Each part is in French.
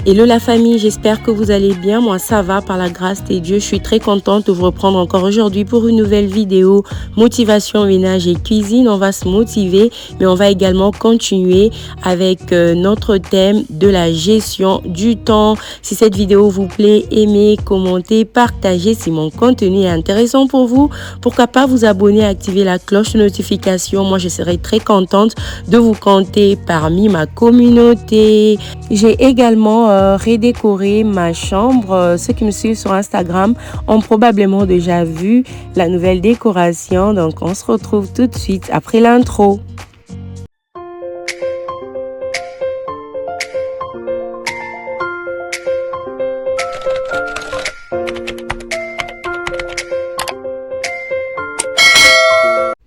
Hello la famille, j'espère que vous allez bien. Moi ça va par la grâce de Dieu. Je suis très contente de vous reprendre encore aujourd'hui pour une nouvelle vidéo motivation, ménage et cuisine. On va se motiver, mais on va également continuer avec notre thème de la gestion du temps. Si cette vidéo vous plaît, aimez, commentez, partagez. Si mon contenu est intéressant pour vous, pourquoi pas vous abonner, activer la cloche de notification. Moi je serai très contente de vous compter parmi ma communauté. J'ai également redécoré ma chambre. Ceux qui me suivent sur Instagram ont probablement déjà vu la nouvelle décoration. Donc, on se retrouve tout de suite après l'intro.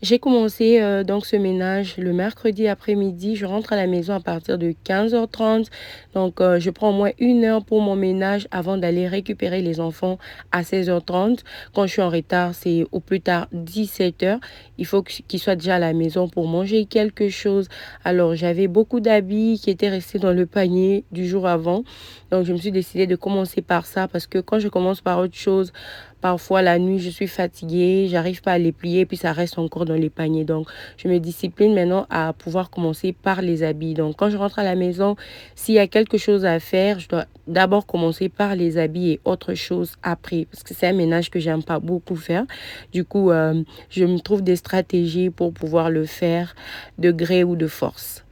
J'ai commencé donc ce ménage le mercredi après-midi. Je rentre à la maison à partir de 15h30. Donc, je prends au moins 1 heure pour mon ménage avant d'aller récupérer les enfants à 16h30. Quand je suis en retard, c'est au plus tard 17h. Il faut qu'ils soient déjà à la maison pour manger quelque chose. Alors, j'avais beaucoup d'habits qui étaient restés dans le panier du jour avant. Donc, je me suis décidée de commencer par ça parce que quand je commence par autre chose, parfois, la nuit, je suis fatiguée, j'arrive pas à les plier, puis ça reste encore dans les paniers. Donc, je me discipline maintenant à pouvoir commencer par les habits. Donc, quand je rentre à la maison, s'il y a quelque chose à faire, je dois d'abord commencer par les habits et autre chose après. Parce que c'est un ménage que j'aime pas beaucoup faire. Du coup, je me trouve des stratégies pour pouvoir le faire de gré ou de force.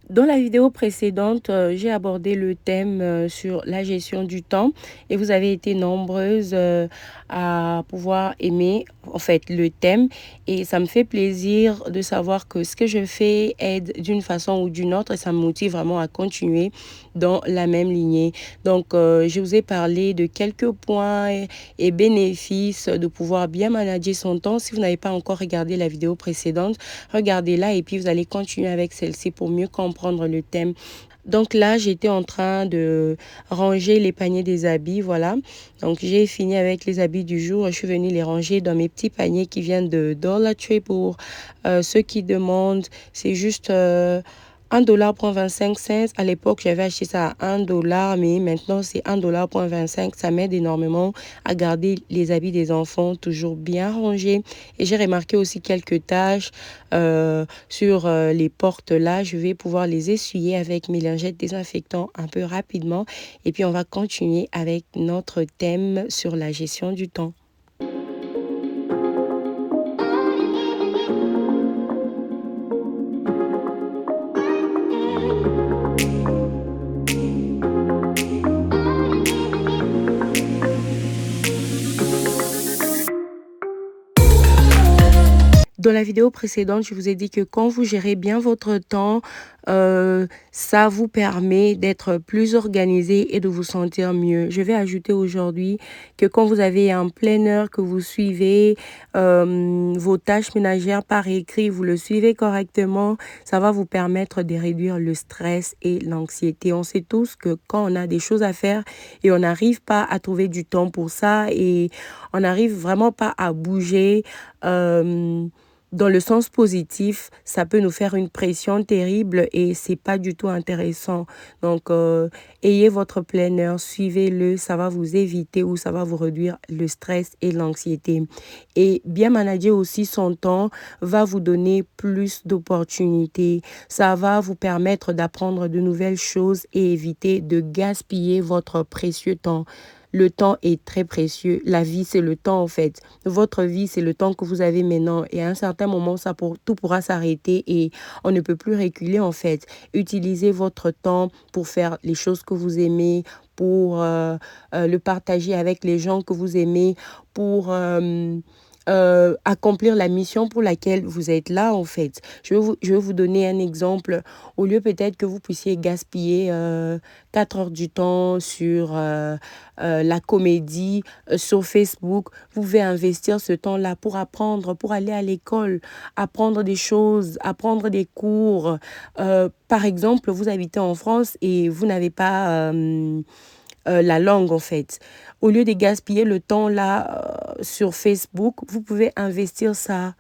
Dans la vidéo précédente, j'ai abordé le thème sur la gestion du temps et vous avez été nombreuses à pouvoir aimer en fait le thème et ça me fait plaisir de savoir que ce que je fais aide d'une façon ou d'une autre et ça me motive vraiment à continuer dans la même lignée. Donc, je vous ai parlé de quelques points et bénéfices de pouvoir bien manager son temps. Si vous n'avez pas encore regardé la vidéo précédente, regardez-la et puis vous allez continuer avec celle-ci pour mieux comprendre le thème. Donc là, j'étais en train de ranger les paniers des habits, voilà. Donc j'ai fini avec les habits du jour. Je suis venue les ranger dans mes petits paniers qui viennent de Dollar Tree pour ceux qui demandent. C'est juste 1,25 $. À l'époque, j'avais acheté ça à 1 $, mais maintenant c'est 1,25 $. Ça m'aide énormément à garder les habits des enfants toujours bien rangés. Et j'ai remarqué aussi quelques taches sur les portes là. Je vais pouvoir les essuyer avec mes lingettes désinfectantes un peu rapidement. Et puis on va continuer avec notre thème sur la gestion du temps. Dans la vidéo précédente, je vous ai dit que quand vous gérez bien votre temps, ça vous permet d'être plus organisé et de vous sentir mieux. Je vais ajouter aujourd'hui que quand vous avez un planner que vous suivez, vos tâches ménagères par écrit, vous le suivez correctement, ça va vous permettre de réduire le stress et l'anxiété. On sait tous que quand on a des choses à faire et on n'arrive pas à trouver du temps pour ça et on n'arrive vraiment pas à bouger, dans le sens positif, ça peut nous faire une pression terrible et c'est pas du tout intéressant. Donc, ayez votre planner, suivez-le, ça va vous éviter ou ça va vous réduire le stress et l'anxiété. Et bien manager aussi son temps va vous donner plus d'opportunités. Ça va vous permettre d'apprendre de nouvelles choses et éviter de gaspiller votre précieux temps. Le temps est très précieux. La vie, c'est le temps, en fait. Votre vie, c'est le temps que vous avez maintenant. Et à un certain moment, tout pourra s'arrêter et on ne peut plus reculer, en fait. Utilisez votre temps pour faire les choses que vous aimez, pour le partager avec les gens que vous aimez, pour accomplir la mission pour laquelle vous êtes là, en fait. Je vais vous donner un exemple. Au lieu peut-être que vous puissiez gaspiller 4 heures du temps sur la comédie, sur Facebook, vous pouvez investir ce temps-là pour apprendre, pour aller à l'école, apprendre des choses, apprendre des cours. Par exemple, vous habitez en France et vous n'avez pas la langue, en fait. Au lieu de gaspiller le temps là sur Facebook, vous pouvez investir ça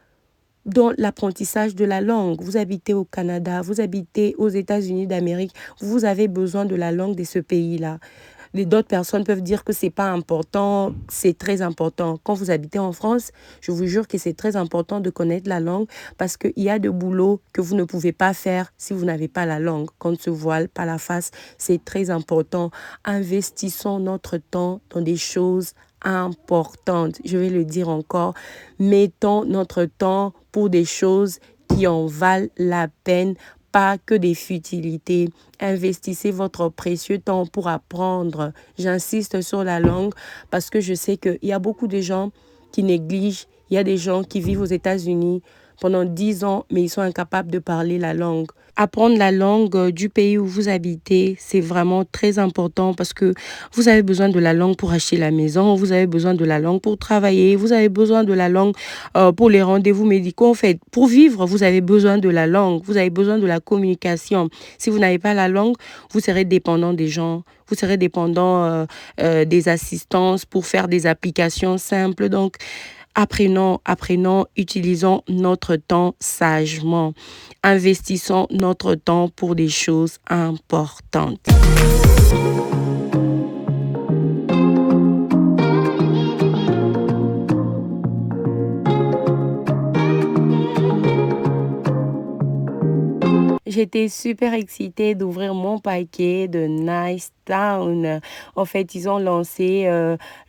dans l'apprentissage de la langue. Vous habitez au Canada, vous habitez aux États-Unis d'Amérique, vous avez besoin de la langue de ce pays-là. D'autres personnes peuvent dire que c'est pas important, c'est très important. Quand vous habitez en France, je vous jure que c'est très important de connaître la langue parce qu'il y a de boulot que vous ne pouvez pas faire si vous n'avez pas la langue. Qu'on ne se voile pas la face, c'est très important. Investissons notre temps dans des choses importantes. Je vais le dire encore, mettons notre temps pour des choses qui en valent la peine, pas que des futilités. Investissez votre précieux temps pour apprendre. J'insiste sur la langue parce que je sais qu'il y a beaucoup de gens qui négligent. Il y a des gens qui vivent aux États-Unis pendant 10 ans, mais ils sont incapables de parler la langue. Apprendre la langue du pays où vous habitez, c'est vraiment très important parce que vous avez besoin de la langue pour acheter la maison, vous avez besoin de la langue pour travailler, vous avez besoin de la langue pour les rendez-vous médicaux. En fait, pour vivre, vous avez besoin de la langue, vous avez besoin de la communication. Si vous n'avez pas la langue, vous serez dépendant des gens, vous serez dépendant des assistances pour faire des applications simples. Donc, apprenons, utilisons notre temps sagement. Investissons notre temps pour des choses importantes. J'étais super excitée d'ouvrir mon paquet de Nice Town. En fait, ils ont lancé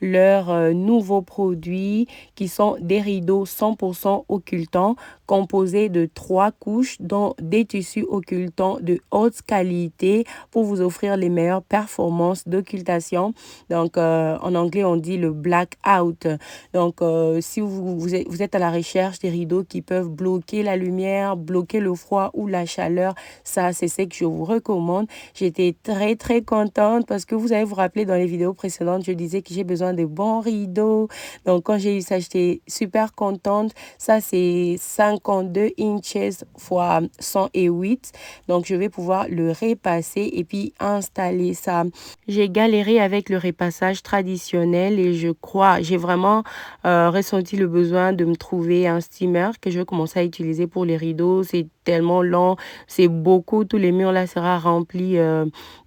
leurs nouveaux produits qui sont des rideaux 100% occultants composés de 3 couches dont des tissus occultants de haute qualité pour vous offrir les meilleures performances d'occultation. Donc, en anglais, on dit le blackout. Donc, si vous êtes à la recherche des rideaux qui peuvent bloquer la lumière, bloquer le froid ou la chaleur, ça, c'est ce que je vous recommande. J'étais très, très contente parce que vous allez vous rappeler dans les vidéos précédentes, je disais que j'ai besoin de bons rideaux. Donc, quand j'ai eu ça, j'étais super contente. Ça, c'est 52 inches fois 108. Donc, je vais pouvoir le repasser et puis installer ça. J'ai galéré avec le repassage traditionnel et j'ai vraiment ressenti le besoin de me trouver un steamer que je vais commencer à utiliser pour les rideaux. C'est tellement lent, c'est beaucoup, tous les murs là sera rempli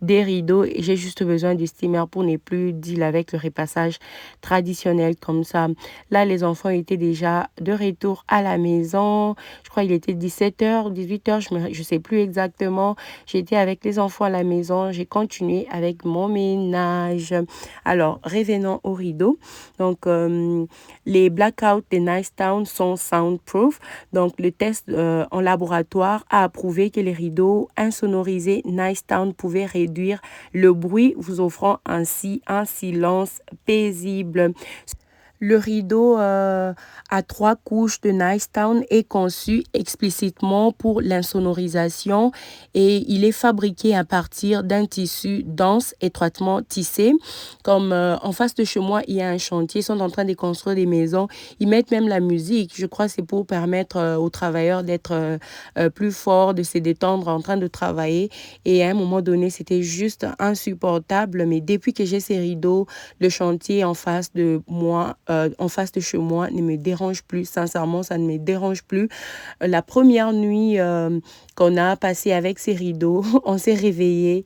des rideaux et j'ai juste besoin du steamer pour ne plus deal avec le repassage traditionnel comme ça. Là, les enfants étaient déjà de retour à la maison. Je crois qu'il était 17h, 18h, je sais plus exactement. J'étais avec les enfants à la maison, j'ai continué avec mon ménage. Alors, revenons aux rideaux. Donc, les blackouts des Nice Town sont soundproof. Donc, le test en laboratoire a prouvé que les rideaux insonorisés Nice Town pouvaient réduire le bruit, vous offrant ainsi un silence paisible. Le rideau à 3 couches de Nice Town est conçu explicitement pour l'insonorisation et il est fabriqué à partir d'un tissu dense, étroitement tissé. Comme en face de chez moi, il y a un chantier, ils sont en train de construire des maisons. Ils mettent même la musique. Je crois que c'est pour permettre aux travailleurs d'être plus forts, de se détendre en train de travailler. Et à un moment donné, c'était juste insupportable. Mais depuis que j'ai ces rideaux, le chantier en face de chez moi ne me dérange plus. Sincèrement, ça ne me dérange plus. La première nuit qu'on a passée avec ces rideaux, on s'est réveillé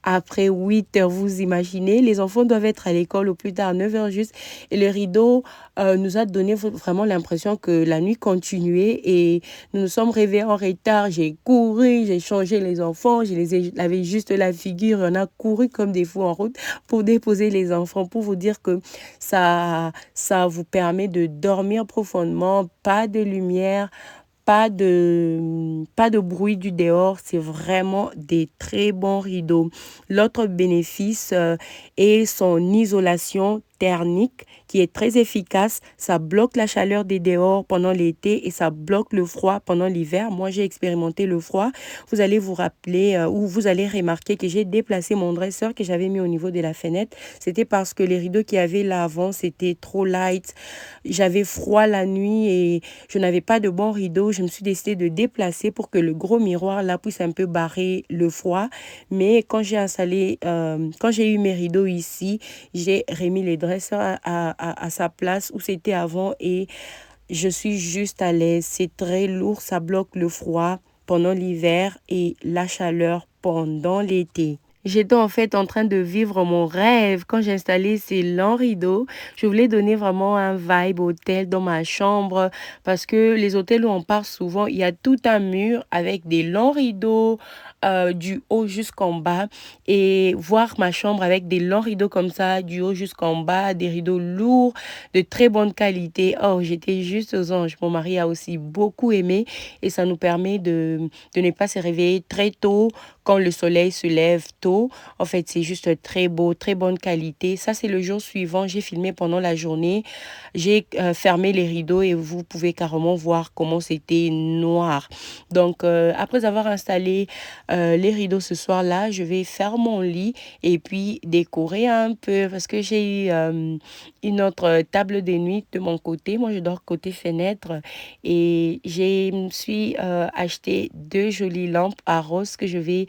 après 8 heures. Vous imaginez, les enfants doivent être à l'école au plus tard 9 heures juste. Et le rideau nous a donné vraiment l'impression que la nuit continuait et nous nous sommes réveillés en retard. J'ai couru, j'ai changé les enfants, je les ai lavé juste la figure. On a couru comme des fous en route pour déposer les enfants, pour vous dire que ça vous permet de dormir profondément, pas de lumière, pas de bruit du dehors, c'est vraiment des très bons rideaux. L'autre bénéfice est son isolation thermique qui est très efficace. Ça bloque la chaleur des dehors pendant l'été et ça bloque le froid pendant l'hiver. Moi, j'ai expérimenté le froid. Vous allez vous rappeler ou vous allez remarquer que j'ai déplacé mon dresseur que j'avais mis au niveau de la fenêtre. C'était parce que les rideaux qu'il y avait là avant, c'était trop light. J'avais froid la nuit et je n'avais pas de bons rideaux. Je me suis décidé de déplacer pour que le gros miroir là puisse un peu barrer le froid. Mais quand j'ai installé, quand j'ai eu mes rideaux ici, j'ai remis les dresseurs à sa place où c'était avant et je suis juste à l'aise. C'est très lourd, ça bloque le froid pendant l'hiver et la chaleur pendant l'été. J'étais en fait en train de vivre mon rêve quand j'ai installé ces longs rideaux. Je voulais donner vraiment un vibe hôtel dans ma chambre parce que les hôtels où on part souvent, il y a tout un mur avec des longs rideaux du haut jusqu'en bas et voir ma chambre avec des longs rideaux comme ça du haut jusqu'en bas, des rideaux lourds de très bonne qualité. Oh, j'étais juste aux anges. Mon mari a aussi beaucoup aimé et ça nous permet de ne pas se réveiller très tôt quand le soleil se lève tôt. En fait, c'est juste très beau, très bonne qualité. Ça, c'est le jour suivant. J'ai filmé pendant la journée. J'ai fermé les rideaux et vous pouvez carrément voir comment c'était noir. Donc, après avoir installé les rideaux ce soir-là, je vais faire mon lit et puis décorer un peu parce que j'ai eu une autre table de nuit de mon côté. Moi, je dors côté fenêtre et me suis acheté deux jolies lampes à rose que je vais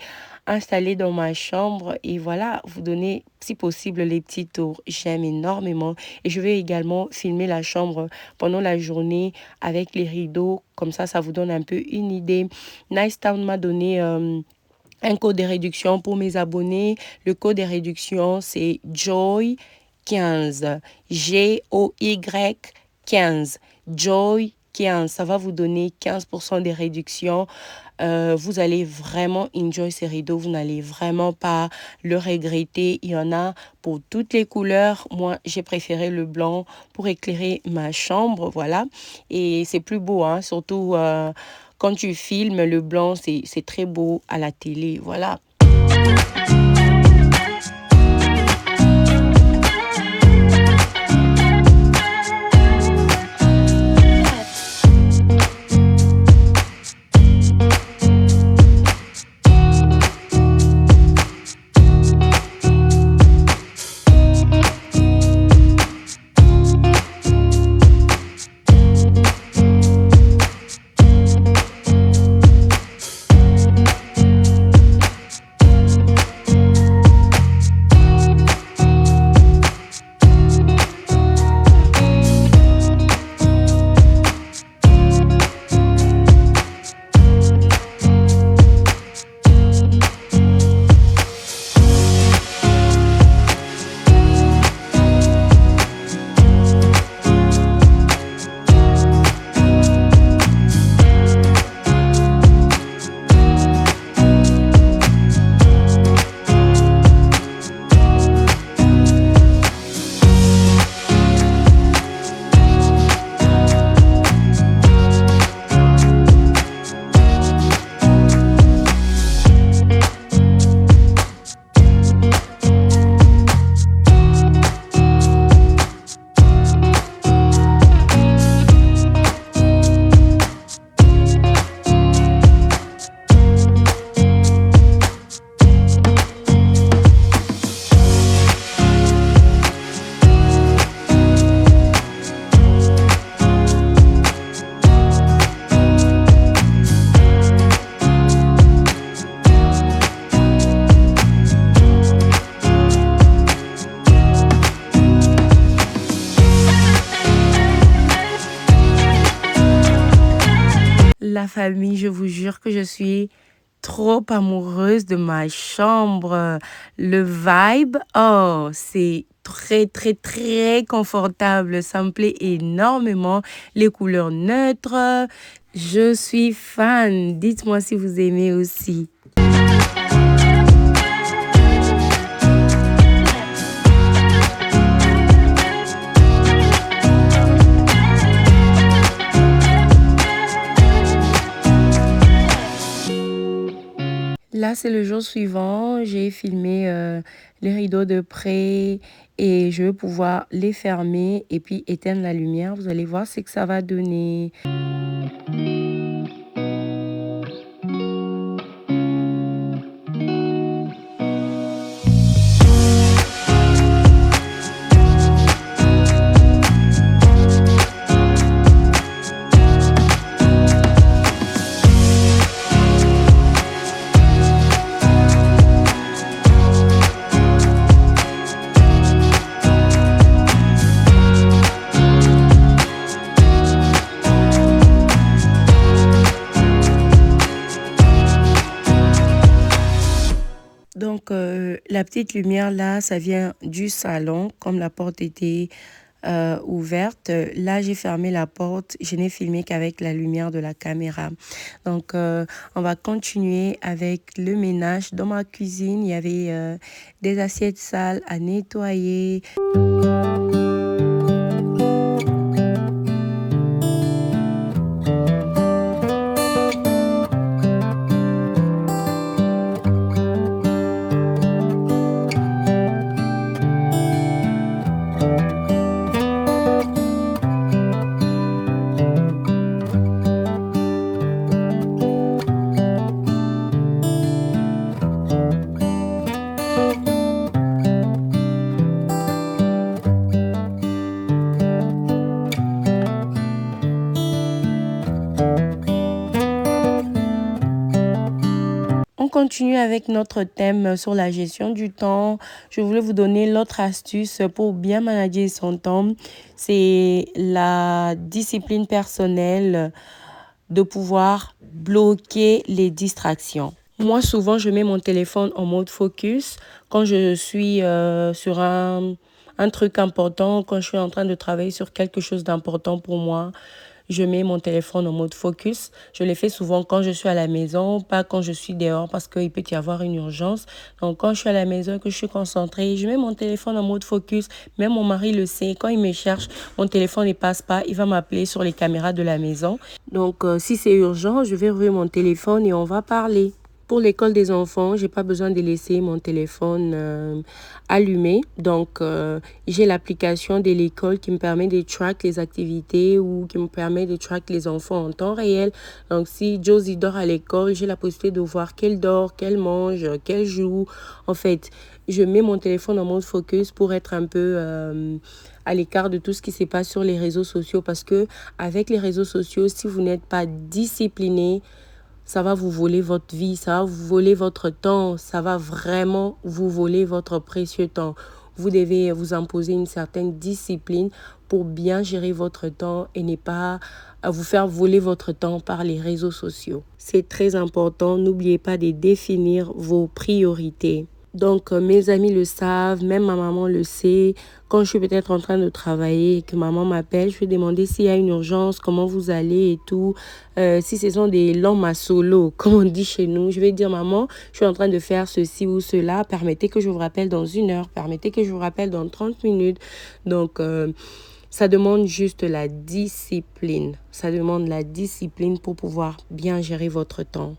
installer dans ma chambre et voilà, vous donner si possible les petits tours. J'aime énormément et je vais également filmer la chambre pendant la journée avec les rideaux. Comme ça vous donne un peu une idée. Nice Town m'a donné un code de réduction pour mes abonnés. Le code de réduction, c'est Joy 15. Joy 15. Joy 15. Ça va vous donner 15% de réduction. Vous allez vraiment enjoy ces rideaux. Vous n'allez vraiment pas le regretter. Il y en a pour toutes les couleurs. Moi, j'ai préféré le blanc pour éclairer ma chambre. Voilà. Et c'est plus beau, hein, surtout quand tu filmes le blanc, c'est très beau à la télé. Voilà. La famille, je vous jure que je suis trop amoureuse de ma chambre. Le vibe, oh, c'est très, très, très confortable. Ça me plaît énormément. Les couleurs neutres. Je suis fan. Dites-moi si vous aimez aussi. Là, c'est le jour suivant. J'ai filmé les rideaux de près et je vais pouvoir les fermer et puis éteindre la lumière. Vous allez voir ce que ça va donner. Donc, la petite lumière là, ça vient du salon, comme la porte était ouverte. Là, j'ai fermé la porte. Je n'ai filmé qu'avec la lumière de la caméra. Donc, on va continuer avec le ménage. Dans ma cuisine, il y avait des assiettes sales à nettoyer. On continue avec notre thème sur la gestion du temps. Je voulais vous donner l'autre astuce pour bien manager son temps. C'est la discipline personnelle de pouvoir bloquer les distractions. Moi, souvent, je mets mon téléphone en mode focus quand je suis sur un truc important, quand je suis en train de travailler sur quelque chose d'important pour moi. Je mets mon téléphone en mode focus. Je le fais souvent quand je suis à la maison, pas quand je suis dehors parce qu'il peut y avoir une urgence. Donc, quand je suis à la maison, que je suis concentrée, je mets mon téléphone en mode focus. Même mon mari le sait. Quand il me cherche, mon téléphone ne passe pas. Il va m'appeler sur les caméras de la maison. Donc, si c'est urgent, je vais ouvrir mon téléphone et on va parler. Pour l'école des enfants, j'ai pas besoin de laisser mon téléphone allumé. Donc, j'ai l'application de l'école qui me permet de track les activités ou qui me permet de track les enfants en temps réel. Donc, si Josie dort à l'école, j'ai la possibilité de voir qu'elle dort, qu'elle mange, qu'elle joue. En fait, je mets mon téléphone en mode focus pour être un peu à l'écart de tout ce qui se passe sur les réseaux sociaux. Parce que avec les réseaux sociaux, si vous n'êtes pas discipliné, ça va vous voler votre vie, ça va vous voler votre temps, ça va vraiment vous voler votre précieux temps. Vous devez vous imposer une certaine discipline pour bien gérer votre temps et ne pas vous faire voler votre temps par les réseaux sociaux. C'est très important, n'oubliez pas de définir vos priorités. Donc, mes amis le savent, même ma maman le sait. Quand je suis peut-être en train de travailler et que maman m'appelle, je vais demander s'il y a une urgence, comment vous allez et tout. Si ce sont des longs solo, comme on dit chez nous, je vais dire, maman, je suis en train de faire ceci ou cela. Permettez que je vous rappelle dans 1 heure. Permettez que je vous rappelle dans 30 minutes. Donc, ça demande juste la discipline. Ça demande la discipline pour pouvoir bien gérer votre temps.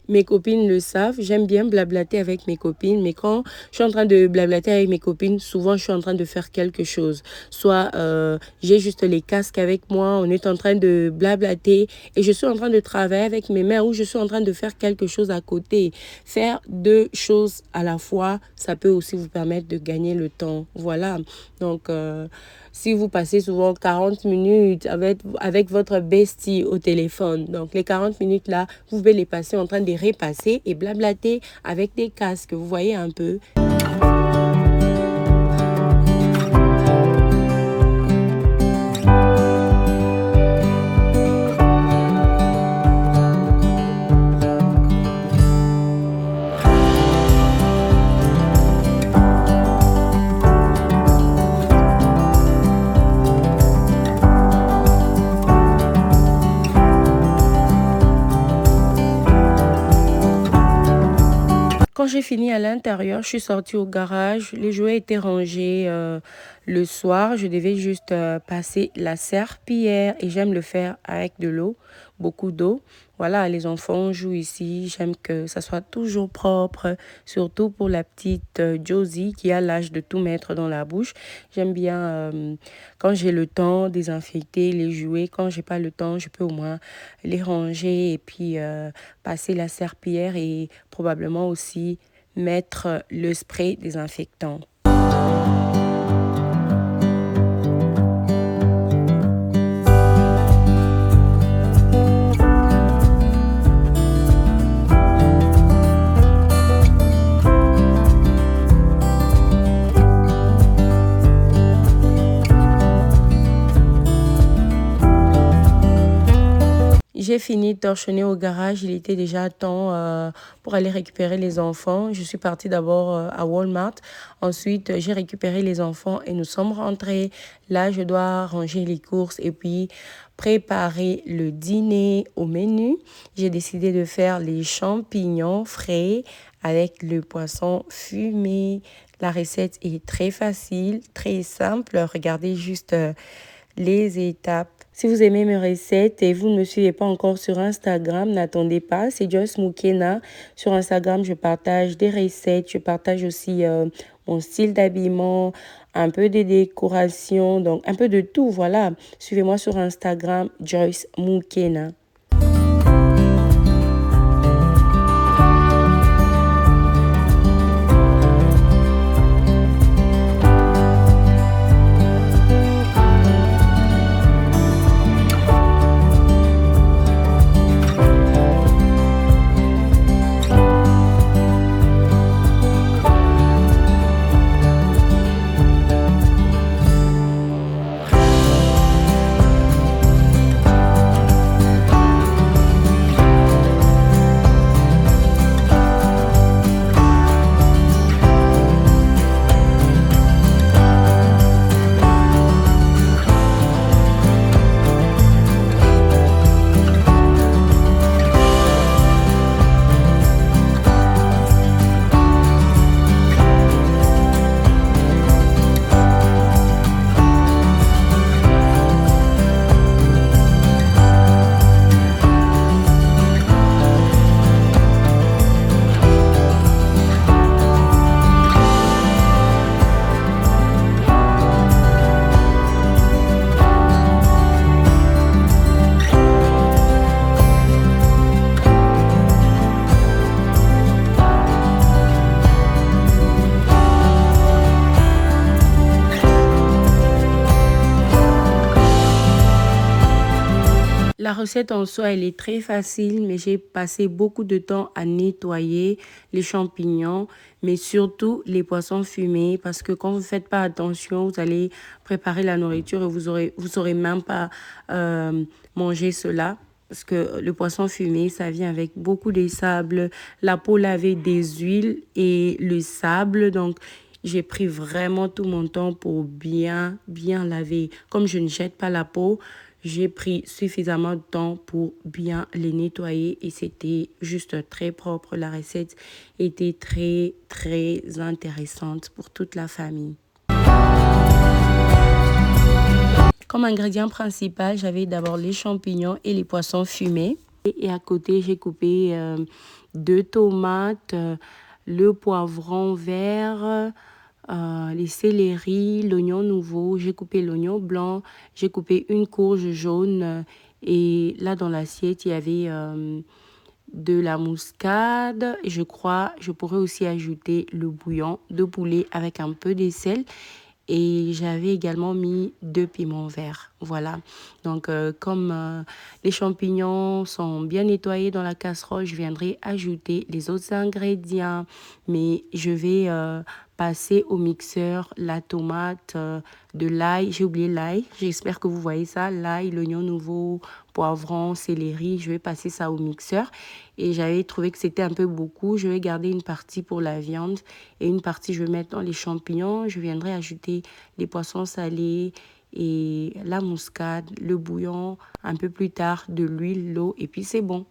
Mes copines le savent, j'aime bien blablater avec mes copines, mais quand je suis en train de blablater avec mes copines, souvent je suis en train de faire quelque chose. Soit j'ai juste les casques avec moi, on est en train de blablater et je suis en train de travailler avec mes mains ou je suis en train de faire quelque chose à côté. Faire 2 choses à la fois, ça peut aussi vous permettre de gagner le temps. Voilà, donc si vous passez souvent 40 minutes avec votre bestie au téléphone, donc les 40 minutes là, vous pouvez les passer en train de repasser et blablater avec des casques, vous voyez un peu. Quand Quand j'ai fini à l'intérieur, je suis sortie au garage. Les jouets étaient rangés le soir. Je devais juste passer la serpillière et j'aime le faire avec de l'eau, beaucoup d'eau. Voilà, les enfants jouent ici. J'aime que ça soit toujours propre, surtout pour la petite Josie qui a l'âge de tout mettre dans la bouche. J'aime bien quand j'ai le temps désinfecter les jouets. Quand j'ai pas le temps, je peux au moins les ranger et puis passer la serpillière et probablement aussi mettre le spray désinfectant. J'ai fini de torchonner au garage. Il était déjà temps pour aller récupérer les enfants. Je suis partie d'abord à Walmart. Ensuite, j'ai récupéré les enfants et nous sommes rentrés. Là, je dois ranger les courses et puis préparer le dîner au menu. J'ai décidé de faire les champignons frais avec le poisson fumé. La recette est très facile, très simple. Regardez juste les étapes. Si vous aimez mes recettes et vous ne me suivez pas encore sur Instagram, n'attendez pas, c'est Joyce Mukena. Sur Instagram, je partage des recettes, je partage aussi mon style d'habillement, un peu de décoration, donc un peu de tout, voilà. Suivez-moi sur Instagram, Joyce Mukena. La recette en soi, elle est très facile, mais j'ai passé beaucoup de temps à nettoyer les champignons, mais surtout les poissons fumés, parce que quand vous ne faites pas attention, vous allez préparer la nourriture et vous saurez même pas manger cela. Parce que le poisson fumé, ça vient avec beaucoup de sable, la peau lavée des huiles et le sable. Donc, j'ai pris vraiment tout mon temps pour bien laver. Comme je ne jette pas la peau, j'ai pris suffisamment de temps pour bien les nettoyer et c'était juste très propre. La recette était très intéressante pour toute la famille. Comme ingrédient principal, j'avais d'abord les champignons et les poissons fumés. Et à côté, j'ai coupé 2 tomates, le poivron vert, les céleris, l'oignon nouveau. J'ai coupé l'oignon blanc, j'ai coupé une courge jaune. Et là, dans l'assiette, il y avait de la muscade. Je crois, je pourrais aussi ajouter le bouillon de poulet avec un peu de sel. Et j'avais également mis 2 piments verts. Voilà. Donc, comme les champignons sont bien nettoyés dans la casserole, je viendrai ajouter les autres ingrédients. Mais je vais passer au mixeur la tomate, de l'ail. J'ai oublié l'ail. J'espère que vous voyez ça. L'ail, l'oignon nouveau, poivron, céleri. Je vais passer ça au mixeur. Et j'avais trouvé que c'était un peu beaucoup. Je vais garder une partie pour la viande et une partie je vais mettre dans les champignons. Je viendrai ajouter les poissons salés et la muscade, le bouillon, un peu plus tard de l'huile, l'eau et puis c'est bon.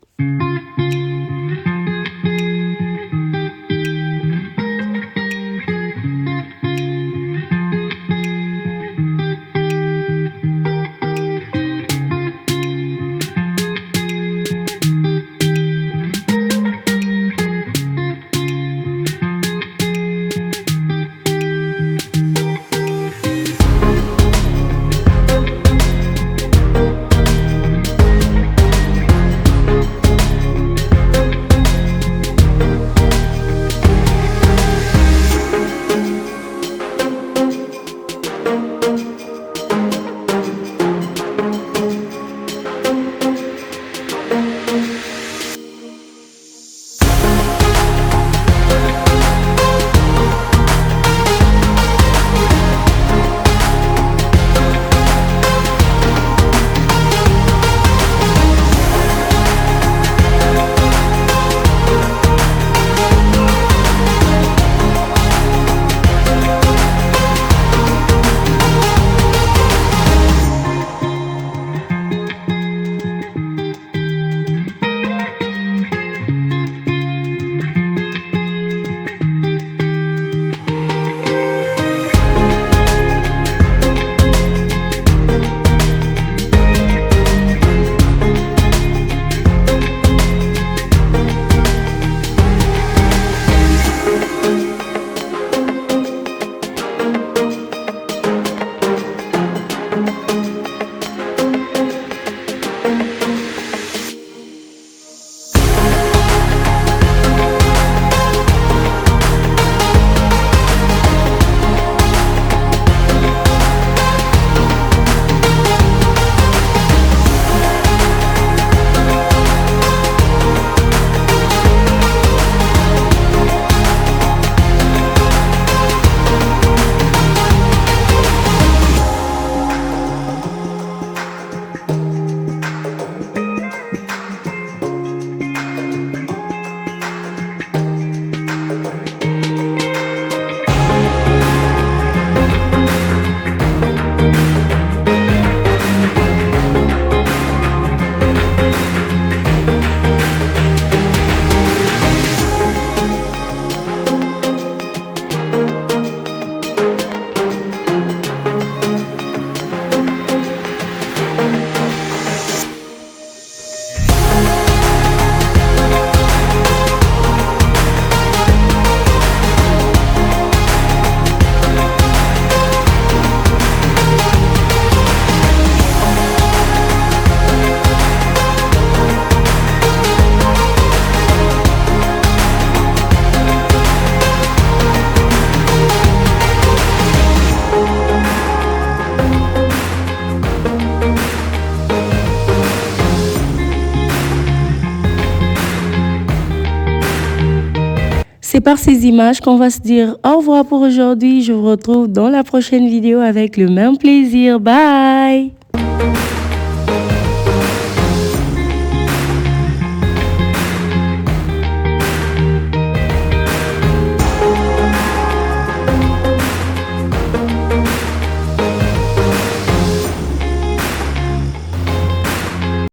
C'est par ces images qu'on va se dire au revoir pour aujourd'hui. Je vous retrouve dans la prochaine vidéo avec le même plaisir. Bye!